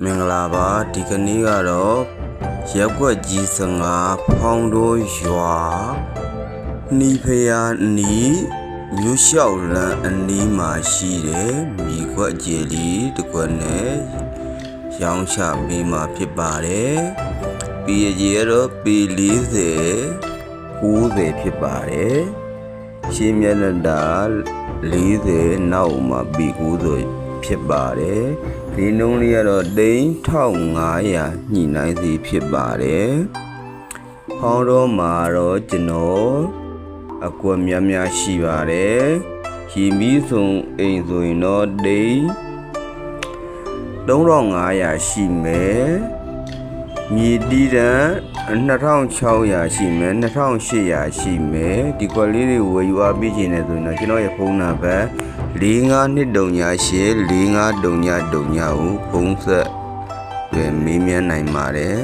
မင်္ဂလာပါဒီကနေ့ကတော့ရက်ွက်ကြီး15ဖောင်းတို့ရွာနီဖယာနီမြို့လျှောက်လန်းအနီးမှာရှိတယ်မိခွက်ကျေလီတကွက်နဲ့ရောင်းချပေးမှာဖြစ်ပါတယ်ปีကြီးကတော့ปี40 90ဖြစ်ပါတယ်ရှင်းမျက်နှာတာ40နောက်မှာปี90ဖြစ်ပါတယ်ဒီနှုန်းလေးကတော့1500ညှိနှိုင်းစီဖြစ်ပါတယ်။ဖောင်းတော့မှာတော့ကျွန်တော်အကွက်များများရှိပါတယ်။ရီမီဆုံအိမ်ဆိုရင်တော့3500ရှိမယ်။မြေတီးတန်း2600ရှိမယ်2800ရှိမယ်ဒီကွက်လေးတွေဝယ်ယူအားပေးခြင်းနဲ့ဆိုရင်တော့ကျွန်တော်ရဲ့ဖုန်းနံပါတ်4523484539ကိုဖုန်းဆက်မေးမြန်းနိုင်ပါတယ်